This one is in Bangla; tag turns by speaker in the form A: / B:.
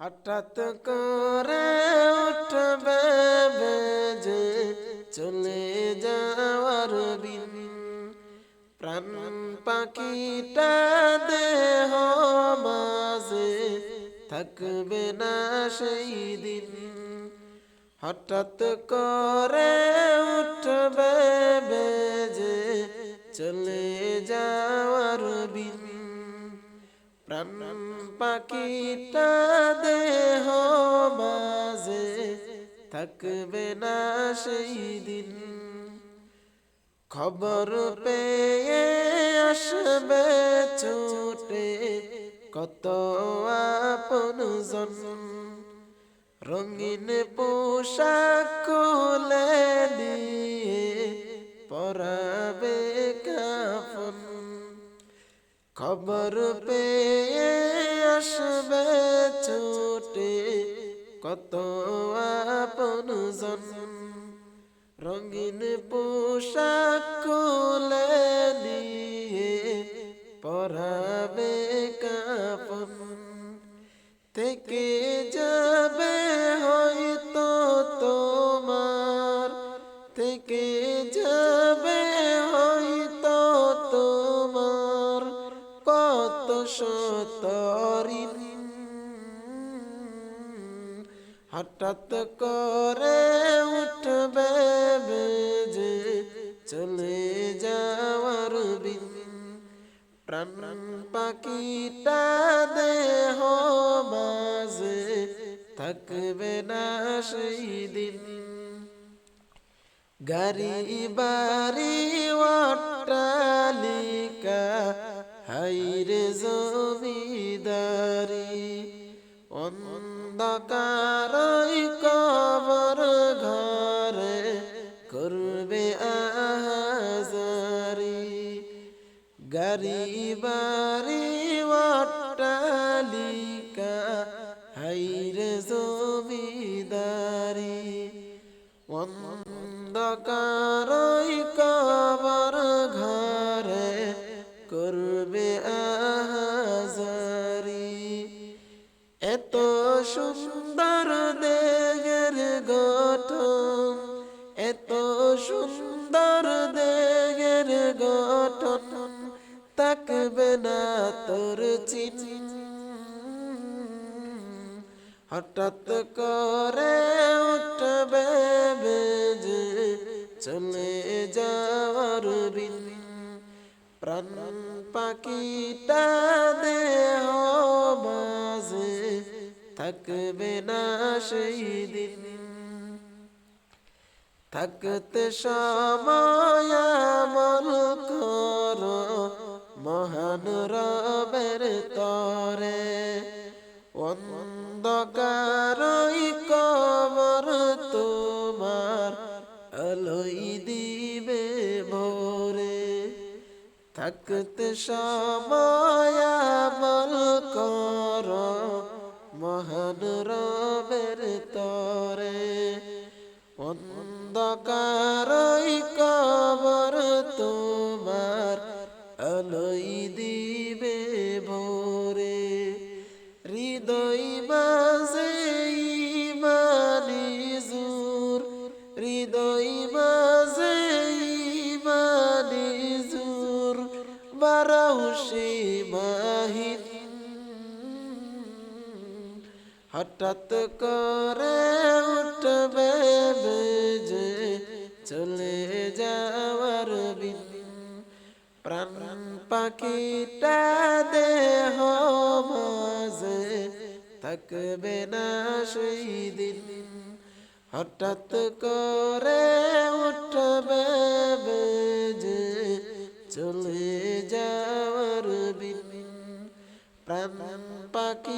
A: হঠাৎ করে উঠবে বেজে চলে যাওয়ার বিন, প্রাণ পাখিটা দেহ মাঝে থাকবে না সেই দিন। হঠাৎ করে উঠবে বেজে চলে যাওয়ার বিন, প্রাণ পাখিটা দেহ মাঝে থাকবে না সেই দিন। খবর পেয়ে আসবে ছুটে কত আপনজন, রঙিন পোশাক খুলে নিয়ে পরাবে কাফন। খবর পেয়ে আসবে ছুটে কত আপনজন, রঙিন পোশাক খুলে নিয়ে পরাবে কাফন। থেকে যাবে হয়তো তোমার, থেকে যাবে হয়তো তোমার কত শত ঋণ। হঠাৎ করে উঠবে বেজে চলে যাওয়ার বিন, প্রাণ পাখিটা দেহ মাঝে থাকবে না সেই দিন। গাড়ি বাড়ি অট্টালিকা হাইরে জমিদারি, অন্ধকারই কবর ঘরে করবে আহাজারি। গাড়ি বাড়ি অট্টালিকা হাইরে জমিদারি, অন্ধকারই কবর ঘরে করবে আহাজারি। এত সুন্দর দেহের গঠন, এত সুন্দর দেহের গঠন থাকবে না তোর চিন। হঠাৎ করে উঠবে বেজে চলে যাওয়ার বিন, প্রাণ পাখিটা দেহ মাঝে থাকবে না সেই দিন। থাকতে সময় আমল করো মহান রবের তরে, অন্ধকারই কবর তোমার আলোই দিবে ভোরে। থাকতে সময় আমল করো মহান রবের তরে, অন্ধকারই কবর তোমার আলোই দিবে ভোরে। হৃদয় মাঝে ইমানি জোর, হৃদয় মাঝে ইমানি জোর বাড়াও সীমাহীন। হঠাৎ করে উঠবে বেজে চলে যাওয়ার বিন, প্রাণ পাখিটা দেহ মাঝে থাকবে না সেই দিন। হঠাৎ করে উঠবে বেজে চলে যাওয়ার বিন, প্রাণ পাখি